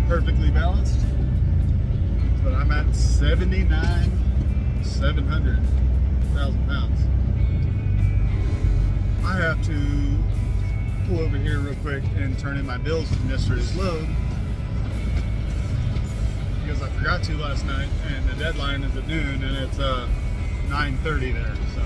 perfectly balanced, but I'm at 79,700,000 pounds. I have to pull over here real quick and turn in my bills from yesterday's load because I forgot to last night, and the deadline is at noon, and it's 9:30 there, so.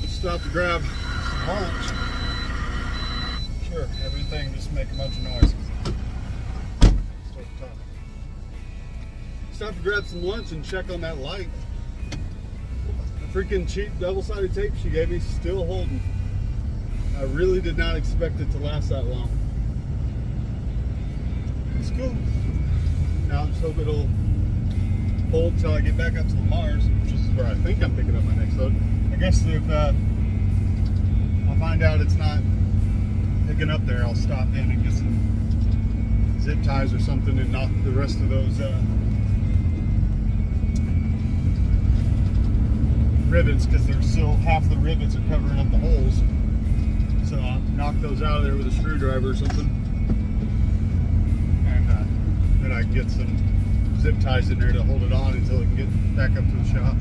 Stop to grab some lunch. Sure, everything just make a bunch of noise. Start talking. Stop to grab some lunch and check on that light. The freaking cheap double-sided tape she gave me still holding. I really did not expect it to last that long. It's cool. Now I just hope it'll hold till I get back up to the Mars, which is where I think I'm picking up my next load. I guess if I'll find out it's not picking up there, I'll stop in and get some zip ties or something and knock the rest of those rivets, because there's still half the rivets are covering up the holes. So I'll knock those out of there with a screwdriver or something, and then I can get some zip ties in there to hold it on until it can get back up to the shop.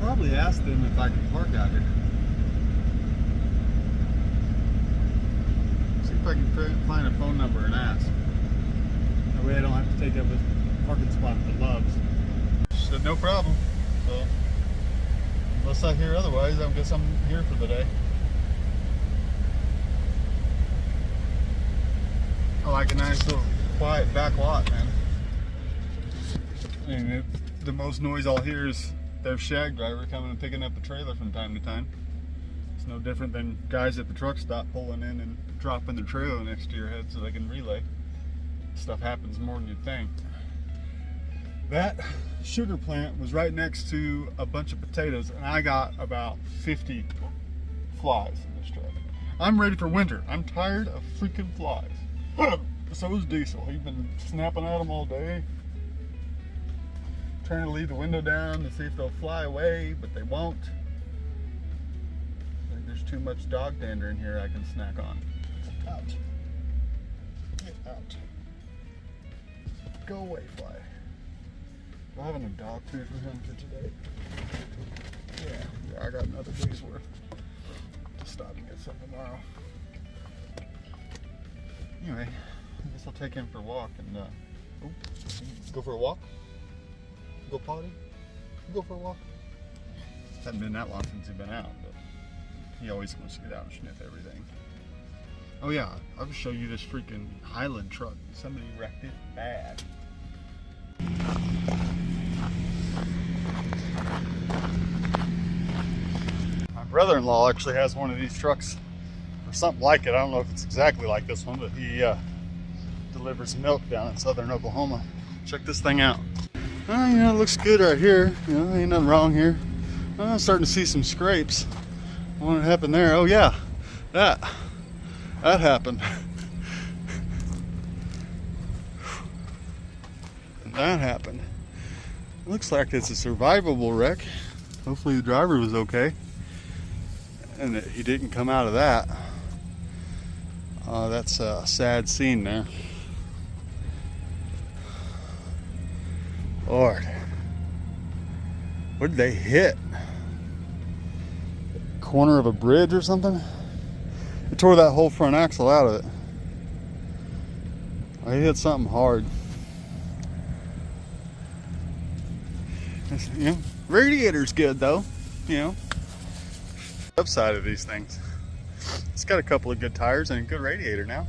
Probably ask them if I can park out here. See if I can find a phone number and ask. That way I don't have to take up a parking spot at the Loves. She said no problem. So unless I hear otherwise, I guess I'm here for the day. I like a nice little quiet back lot, man. And the most noise I'll hear is their shag driver coming and picking up a trailer from time to time. It's no different than guys at the truck stop pulling in and dropping their trailer next to your head so they can relay. Stuff happens more than you'd think. That sugar plant was right next to a bunch of potatoes, and I got about 50 flies in this truck. I'm ready for winter. I'm tired of freaking flies. So is Diesel. He's been snapping at them all day, trying to leave the window down to see if they'll fly away, but they won't. I think there's too much dog dander in here I can snack on. Out. Get out. Go away, fly. Do I have enough dog food for him for today? Yeah, I got another day's worth. I'll stop and get some tomorrow. Anyway, I guess I'll take him for a walk and go for a walk? Go potty? Go for a walk? Hasn't been that long since he's been out, but he always wants to get out and sniff everything. Oh yeah, I'll just show you this freaking Highland truck. Somebody wrecked it bad. My brother-in-law actually has one of these trucks, or something like it. I don't know if it's exactly like this one, but he delivers milk down in southern Oklahoma. Check this thing out. You know, it looks good right here. You know, ain't nothing wrong here. I'm starting to see some scrapes. What happened there? Oh yeah, that happened. That happened. Looks like it's a survivable wreck. Hopefully the driver was okay and that he didn't come out of that. That's a sad scene there. Lord, what did they hit? Corner of a bridge or something? It tore that whole front axle out of it. I hit something hard. You know, radiator's good though, you know. Upside of these things, it's got a couple of good tires and a good radiator now.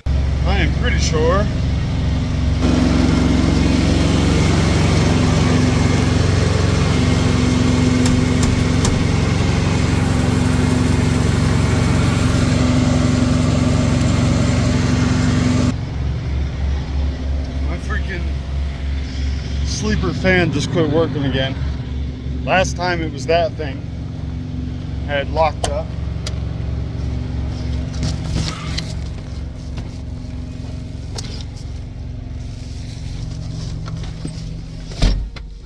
I am pretty sure sleeper fan just quit working again. Last time it was that thing had locked up.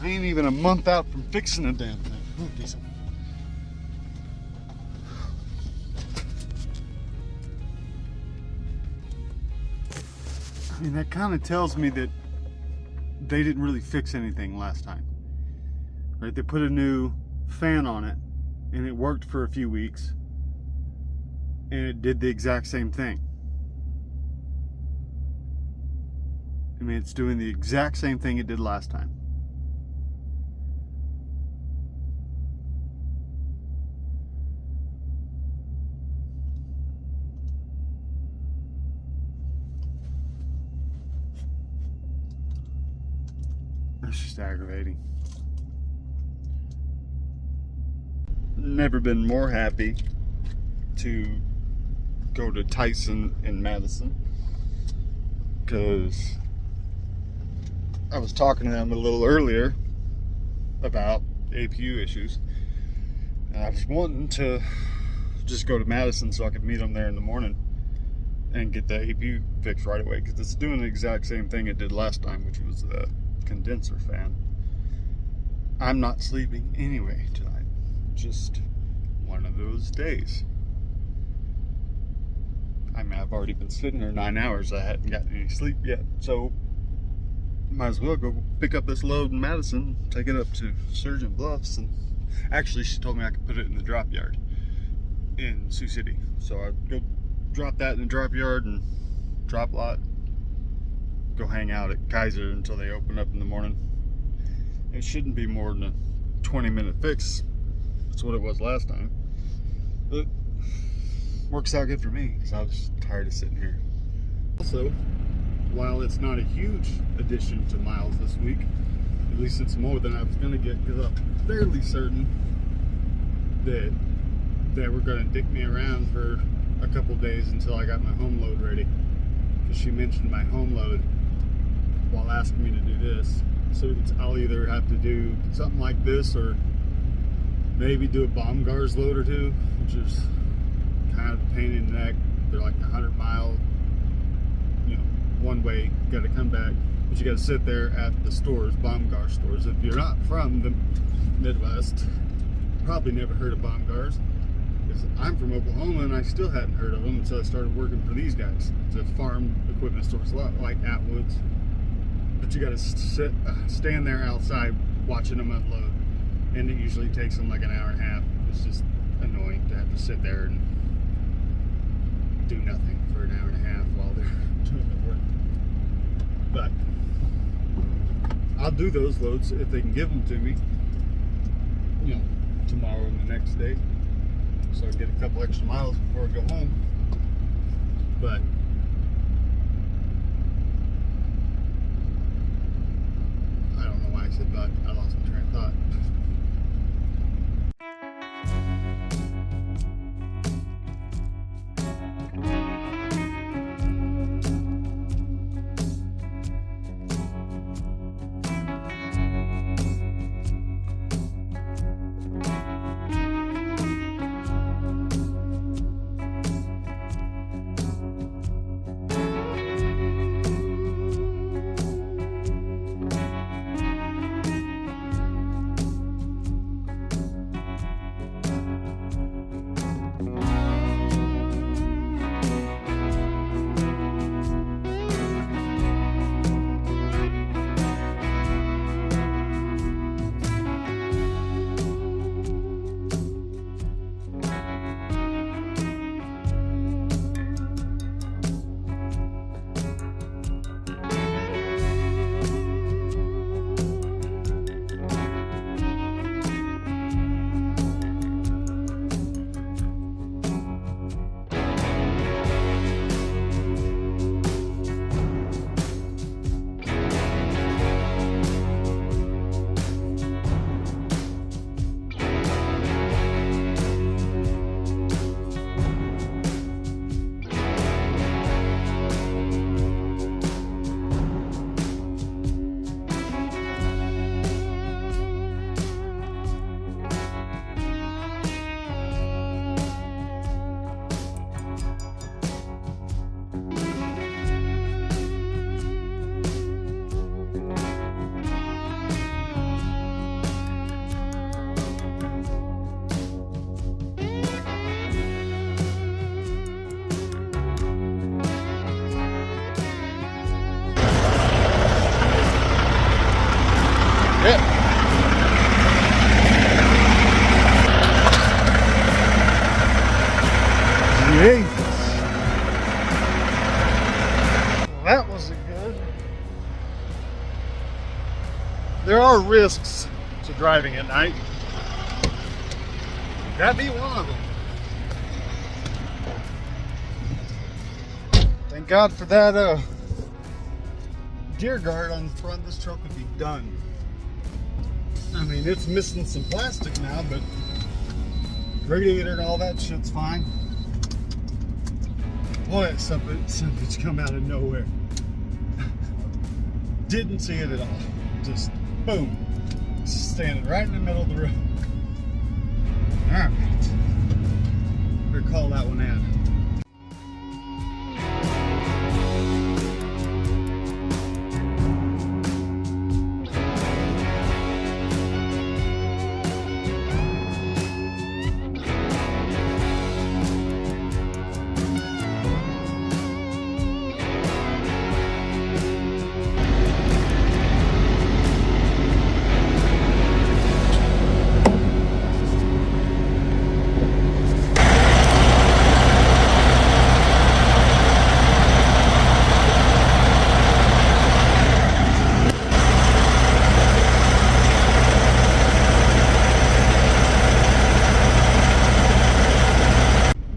I ain't even a month out from fixing the damn thing. Oh, decent. I mean, that kind of tells me that they didn't really fix anything last time, right? They put a new fan on it and it worked for a few weeks and it did the exact same thing. I mean, it's doing the exact same thing it did last time. It's just aggravating. Never been more happy to go to Tyson in Madison, because I was talking to them a little earlier about APU issues, and I was wanting to just go to Madison so I could meet them there in the morning and get the APU fixed right away, because it's doing the exact same thing it did last time, which was the condenser fan. I'm not sleeping anyway tonight. Just one of those days. I mean, I've already been sitting there 9 hours. I hadn't gotten any sleep yet, so might as well go pick up this load in Madison, take it up to Surgeon Bluffs, and actually she told me I could put it in the drop yard in Sioux City. So I'd go drop that in the drop yard and drop lot, go hang out at Kaiser until they open up in the morning. It shouldn't be more than a 20-minute fix. That's what it was last time. But works out good for me because I was tired of sitting here. Also, while it's not a huge addition to miles this week, at least it's more than I was going to get, because I'm fairly certain that they were going to dick me around for a couple days until I got my home load ready. Because she mentioned my home load while asking me to do this. So I'll either have to do something like this or maybe do a bomb guards load or two, which is kind of a pain in the neck. They're like 100-mile, one way, got to come back, but you got to sit there at the stores, bomb guard stores. If you're not from the Midwest, probably never heard of bomb guards, because I'm from Oklahoma and I still hadn't heard of them until I started working for these guys. It's a farm equipment store. It's a lot like Atwood's, but you got to stand there outside watching them unload, and it usually takes them like an hour and a half. It's just annoying to have to sit there and do nothing for an hour and a half while they're doing the work. But I'll do those loads if they can give them to me, tomorrow and the next day, so I get a couple extra miles before I go home. But I don't know why I said but. I lost my train of thought. Jesus. That wasn't good. There are risks to driving at night. That'd be one of them. Thank God for that deer guard on the front. This truck would be done. I mean, it's missing some plastic now, but radiator and all that shit's fine. Boy, something's come out of nowhere. Didn't see it at all. Just boom. Standing right in the middle of the road. Alright. Better call that one out.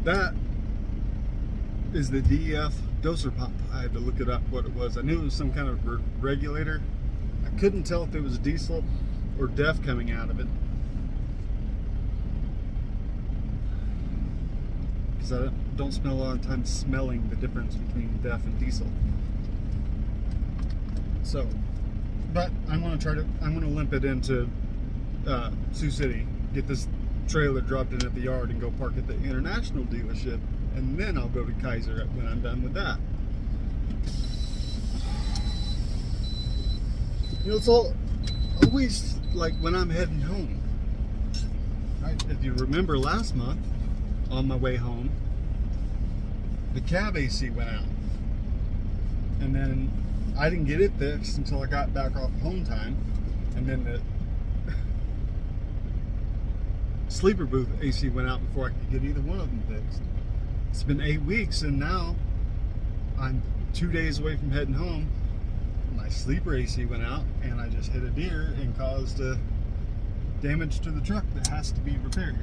That is the DEF doser pump. I had to look it up what it was. I knew it was some kind of regulator. I couldn't tell if it was diesel or DEF coming out of it, because I don't spend a lot of time smelling the difference between DEF and diesel. So, but I'm gonna limp it into Sioux City, get this trailer dropped in at the yard, and go park at the international dealership, and then I'll go to Kaiser when I'm done with that. You know, it's always like when I'm heading home. Right? If you remember last month, on my way home, the cab AC went out, and then I didn't get it fixed until I got back off home time, and then the sleeper booth AC went out before I could get either one of them fixed. It's been 8 weeks, and now I'm 2 days away from heading home. My sleeper AC went out, and I just hit a deer and caused damage to the truck that has to be repaired.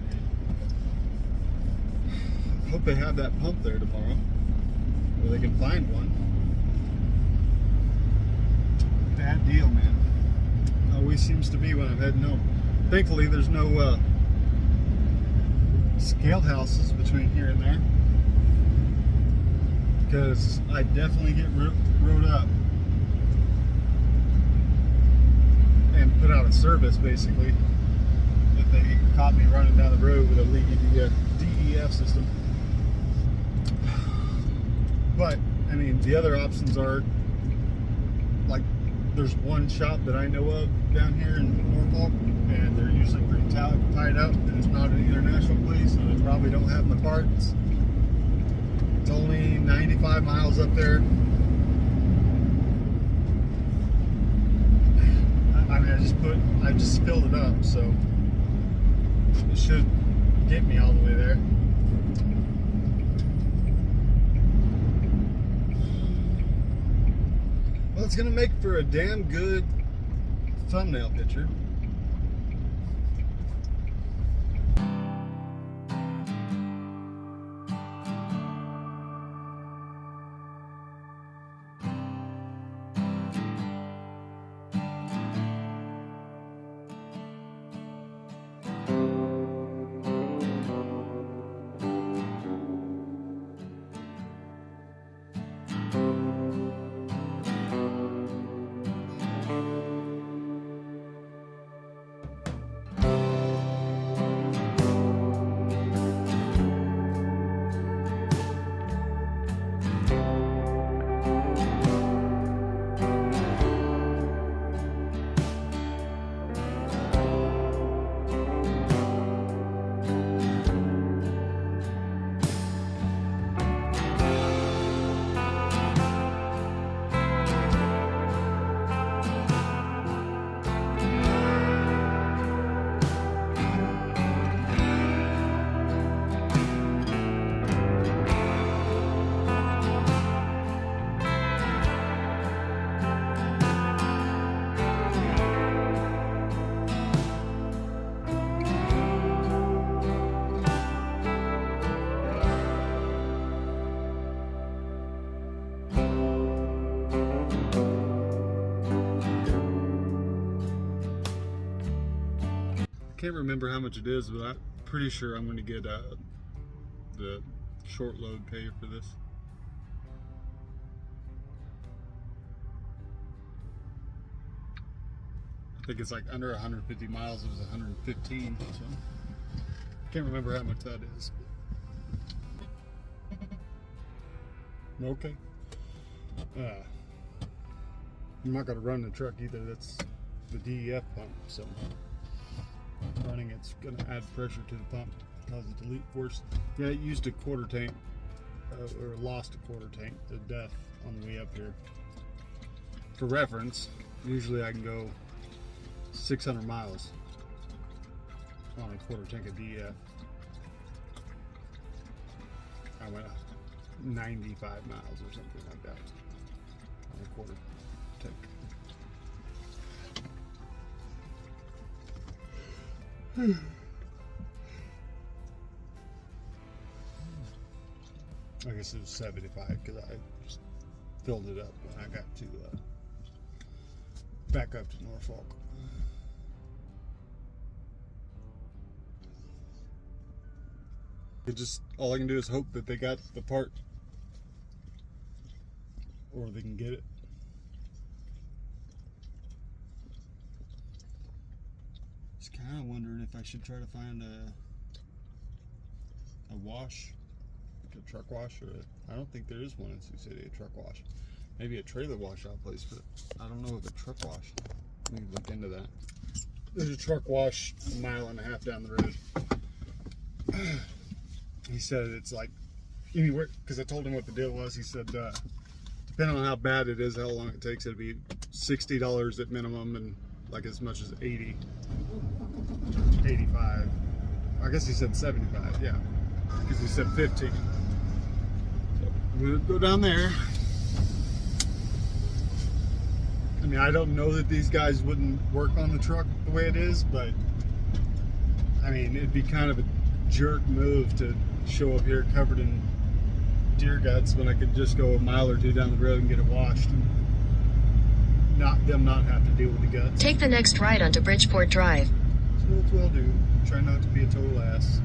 Hope they have that pump there tomorrow, or they can find one. Bad deal, man. Always seems to be when I'm heading home. Thankfully, there's no scale houses between here and there, because I definitely get rode up and put out of service, basically, if they caught me running down the road with a leaky DEF system. But I mean, the other options are, like, there's one shop that I know of down here in Norfolk, and they're usually pretty tied up, and it's not an international place, so they probably don't have my parts. It's only 95 miles up there. I mean, I just filled it up, so it should get me all the way there. Well, it's gonna make for a damn good thumbnail picture. Can't remember how much it is, but I'm pretty sure I'm going to get the short load pay for this. I think it's like under 150 miles. It was 115, so can't remember how much that is. Okay. I'm not going to run the truck either. That's the DEF pump, so running it's going to add pressure to the pump, cause it to leak worse. Yeah, it used a quarter tank, or lost a quarter tank to death on the way up here. For reference, usually I can go 600 miles on a quarter tank of DEF. I went 95 miles or something like that on a quarter tank. I guess it was 75 because I just filled it up when I got to back up to Norfolk. All I can do is hope that they got the part, or they can get it. kind of wondering if I should try to find a wash, like a truck wash, or I don't think there is one in Sioux City, a truck wash. Maybe a trailer washout place, but I don't know of a truck wash. Let me look into that. There's a truck wash a mile and a half down the road. He said it's like anywhere, because I told him what the deal was. He said depending on how bad it is, how long it takes, it'd be $60 at minimum, and like as much as 80, 85. I guess he said 75, yeah, because he said 15. So I'm gonna go down there. I mean, I don't know that these guys wouldn't work on the truck the way it is, but I mean, it'd be kind of a jerk move to show up here covered in deer guts when I could just go a mile or two down the road and get it washed and not have to deal with the guts. Take the next right onto Bridgeport Drive. So that's what I'll do. Try not to be a total ass.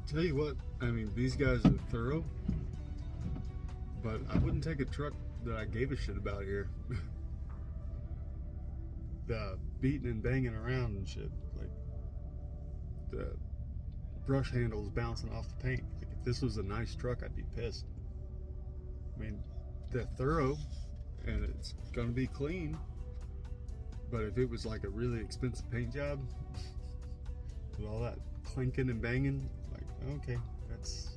Tell you what, I mean, these guys are thorough, but I wouldn't take a truck that I gave a shit about here. The beating and banging around and shit, like the brush handles bouncing off the paint. Like, if this was a nice truck, I'd be pissed. I mean, they're thorough and it's gonna be clean, but if it was like a really expensive paint job with all that clinking and banging, like, okay, that's...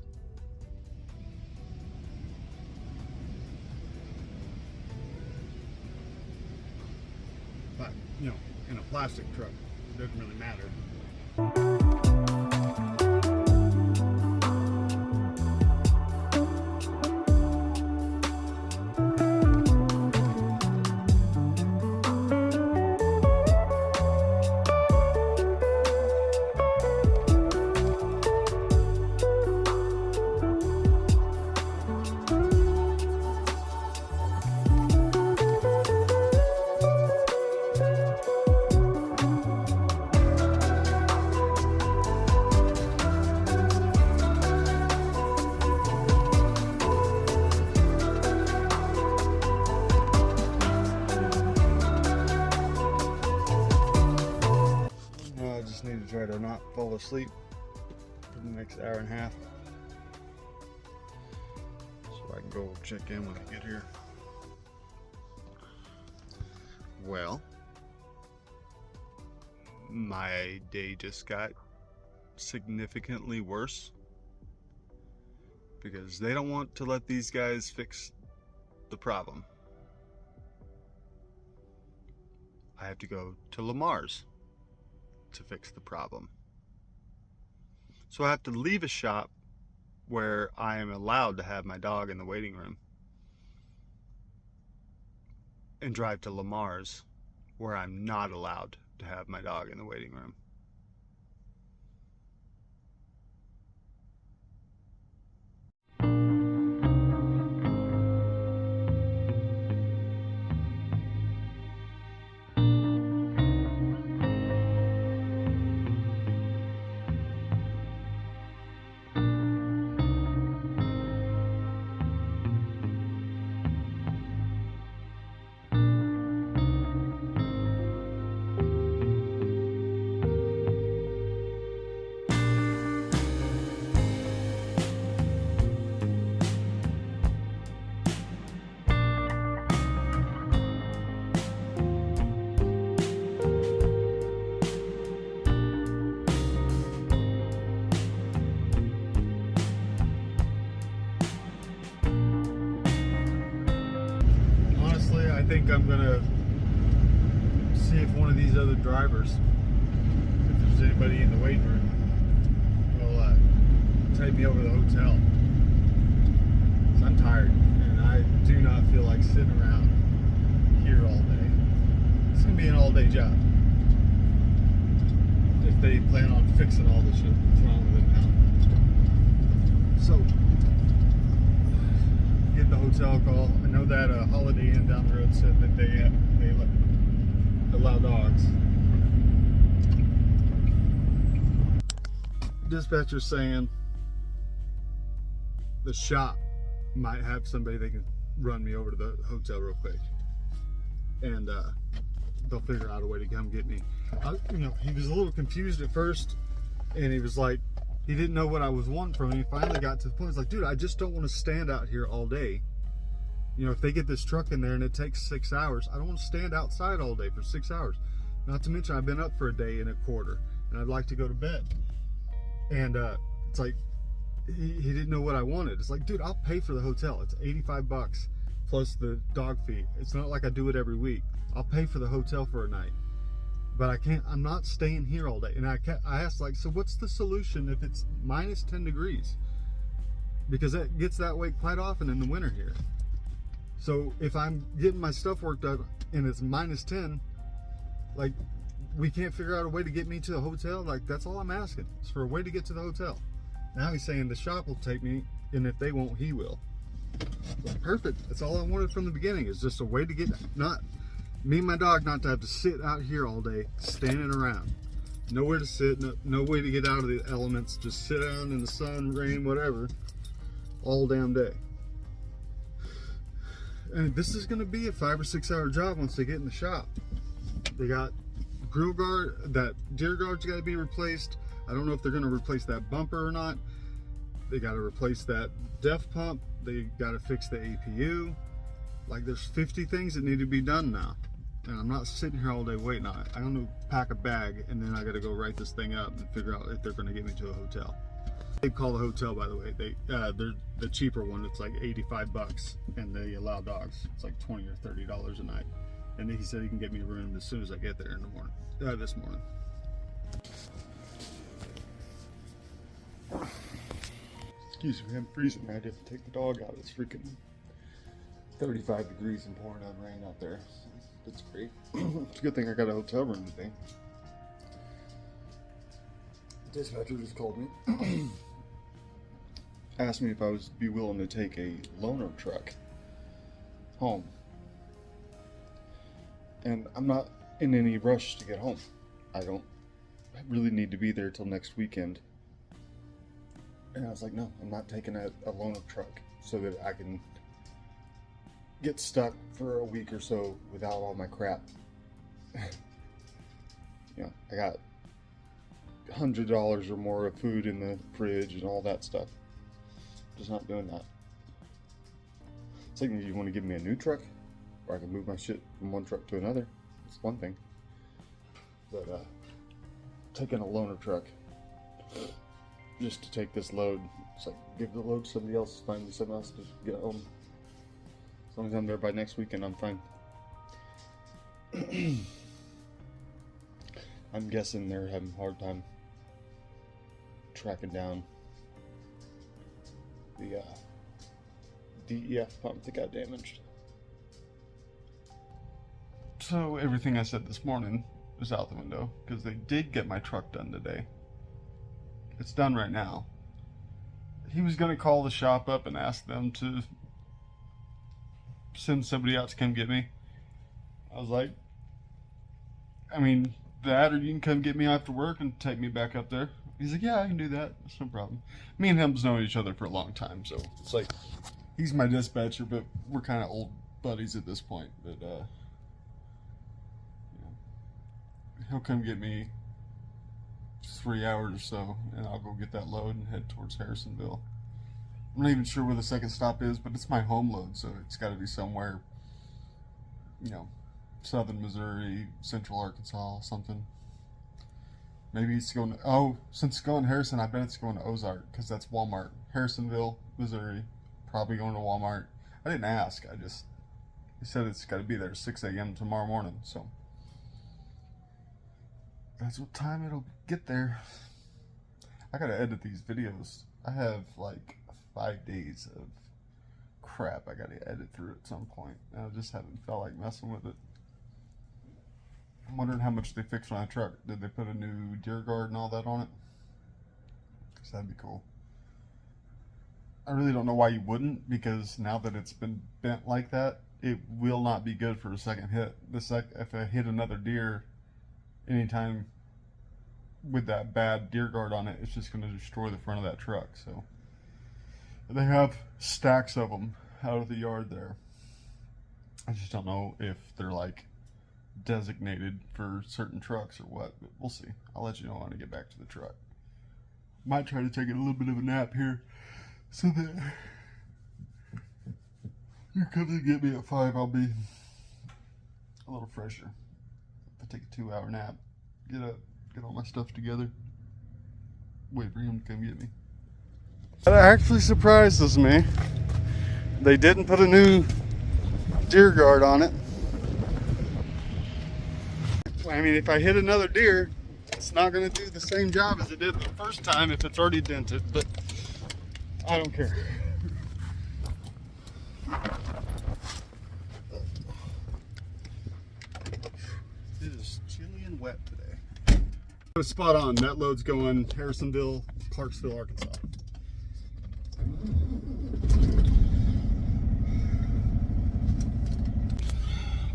But, you know, in a plastic truck, it doesn't really matter. Need to try to not fall asleep for the next hour and a half so I can go check in when I get here. Well, my day just got significantly worse because they don't want to let these guys fix the problem. I have to go to Lamar's to fix the problem. So I have to leave a shop where I am allowed to have my dog in the waiting room and drive to Lamar's where I'm not allowed to have my dog in the waiting room. think I'm gonna see if one of these other drivers, if there's anybody in the waiting room, will take me over to the hotel. 'Cause I'm tired and I do not feel like sitting around here all day. It's gonna be an all-day job if they plan on fixing all the shit that's wrong with it now. So, give the hotel a call. I know that Holiday Inn down the road said that they allow dogs. Dispatcher's saying the shop might have somebody they can run me over to the hotel real quick, and they'll figure out a way to come get me. He was a little confused at first, and he was like, he didn't know what I was wanting from him. He finally got to the point. He's like, dude, I just don't want to stand out here all day. If they get this truck in there and it takes 6 hours, I don't want to stand outside all day for 6 hours. Not to mention I've been up for a day and a quarter, and I'd like to go to bed. And it's like, he didn't know what I wanted. It's like, dude, I'll pay for the hotel. It's $85 plus the dog fee. It's not like I do it every week. I'll pay for the hotel for a night, but I'm not staying here all day. And I asked, like, so what's the solution if it's minus 10 degrees? Because it gets that way quite often in the winter here. So if I'm getting my stuff worked up and it's minus 10, like, we can't figure out a way to get me to the hotel. Like, that's all I'm asking. It's for a way to get to the hotel. Now he's saying the shop will take me, and if they won't, he will. Well, perfect. That's all I wanted from the beginning, is just a way to get, not me and my dog, not to have to sit out here all day standing around. Nowhere to sit, no way to get out of the elements. Just sit down in the sun, rain, whatever, all damn day. And this is going to be a 5 or 6 hour job once they get in the shop. They got grill guard, that deer guard's got to be replaced. I don't know if they're going to replace that bumper or not. They got to replace that def pump. They got to fix the APU. Like, there's 50 things that need to be done now. And I'm not sitting here all day waiting on it. I don't know, pack a bag, and then I got to go write this thing up and figure out if they're going to get me to a hotel. They call the hotel, by the way. They're the cheaper one. It's like $85, and they allow dogs. It's like $20 or $30 a night. And he said he can get me a room as soon as I get there in the morning. This morning. Excuse me, I'm freezing. I had to take the dog out. It's freaking 35 degrees and pouring down rain out there. That's great. It's a good thing I got a hotel room today. The dispatcher just called me. Asked me if I would be willing to take a loaner truck home. And I'm not in any rush to get home. I don't really need to be there till next weekend. And I was like, no, I'm not taking a loaner truck so that I can get stuck for a week or so without all my crap. I got $100 or more of food in the fridge and all that stuff. Just not doing that. It's like, you want to give me a new truck, or I can move my shit from one truck to another. It's one thing, but taking a loaner truck just to take this load, it's like, give the load to somebody else, find me something else to get home. As long as I'm there by next weekend, I'm fine. I'm guessing they're having a hard time tracking down the DEF pump that got damaged. So everything I said this morning is out the window, because they did get my truck done today. It's done right now. He was going to call the shop up and ask them to send somebody out to come get me. I was like, I mean, that, or you can come get me after work and take me back up there. He's like, yeah, I can do that. That's no problem. Me and him's known each other for a long time, so it's like, he's my dispatcher, but we're kind of old buddies at this point. But he'll come get me 3 hours or so, and I'll go get that load and head towards Harrisonville. I'm not even sure where the second stop is, but it's my home load, so it's got to be somewhere, southern Missouri, central Arkansas, something. Maybe it's going to, since it's going to Harrison, I bet it's going to Ozark, because that's Walmart. Harrisonville, Missouri, probably going to Walmart. I didn't ask, I just He said it's got to be there 6 a.m. tomorrow morning, so that's what time it'll get there. I gotta edit these videos. I have like 5 days of crap I gotta edit through at some point, and I just haven't felt like messing with it. I'm wondering how much they fixed on the truck. Did they put a new deer guard and all that on it? Because that'd be cool. I really don't know why you wouldn't, because now that it's been bent like that, it will not be good for a second hit. If I hit another deer anytime with that bad deer guard on it, it's just going to destroy the front of that truck. So they have stacks of them out of the yard there. I just don't know if they're like designated for certain trucks or what, but we'll see. I'll let you know when I get back to the truck. Might try to take a little bit of a nap here so that you come to get me at 5, I'll be a little fresher. If I take a 2-hour nap, get up, get all my stuff together, wait for him to come get me. That actually surprises me. They didn't put a new deer guard on it. I mean, if I hit another deer, it's not going to do the same job as it did the first time if it's already dented, but I don't care. It is chilly and wet today. Spot on. That load's going Harrisonville, Clarksville, Arkansas.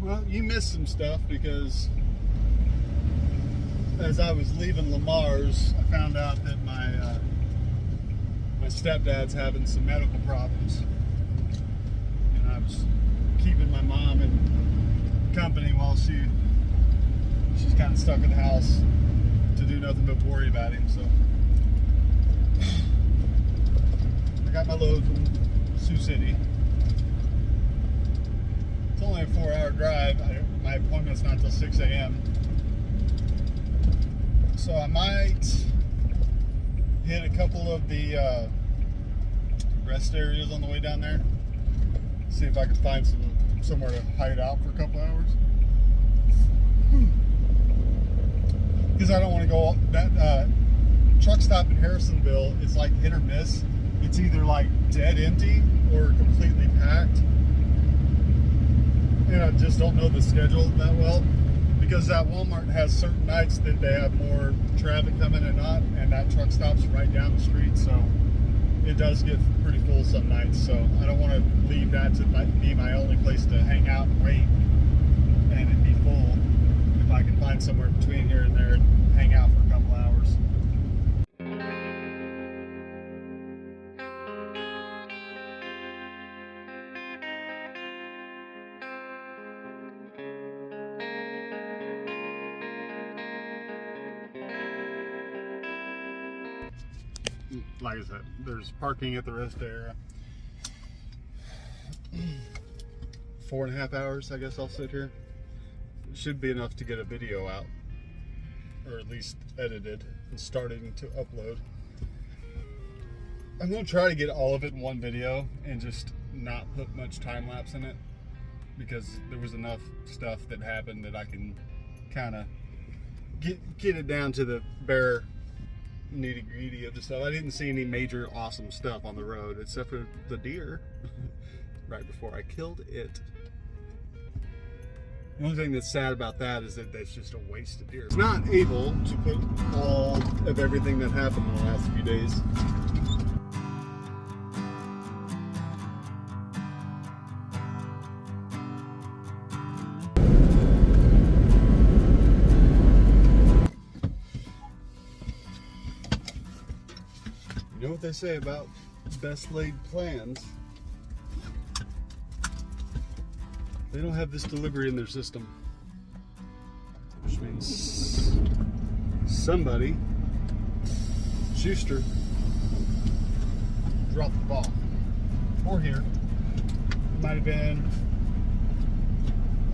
Well, you missed some stuff because as I was leaving Lamar's, I found out that my stepdad's having some medical problems, and I was keeping my mom in company while she's kind of stuck in the house to do nothing but worry about him. So I got my load from Sioux City. It's only a 4-hour drive. My appointment's not till 6 a.m. So I might hit a couple of the rest areas on the way down there. See if I can find somewhere to hide out for a couple hours. Because I don't want to go that truck stop in Harrisonville. It's like hit or miss. It's either like dead empty or completely packed. And I just don't know the schedule that well, because that Walmart has certain nights that they have more traffic coming and not, and that truck stops right down the street, so it does get pretty full some nights. So I don't want to leave that to be my only place to hang out and wait and it be full. If I can find somewhere between here and there and hang out for a couple hours. Like I said, there's parking at the rest area. 4.5 hours, I guess I'll sit here. It should be enough to get a video out, or at least edited and starting to upload. I'm going to try to get all of it in one video and just not put much time lapse in it, because there was enough stuff that happened that I can kind of get it down to the bare nitty-gritty of the stuff. I didn't see any major awesome stuff on the road except for the deer right before I killed it. The only thing that's sad about that is that that's just a waste of deer. It's not able to put all of everything that happened in the last few days. You know what they say about best laid plans? They don't have this delivery in their system, which means somebody, Schuster, dropped the ball. Or here, it might have been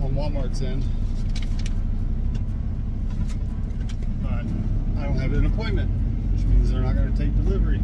on Walmart's end, but I don't have an appointment, which means they're not going to take delivery.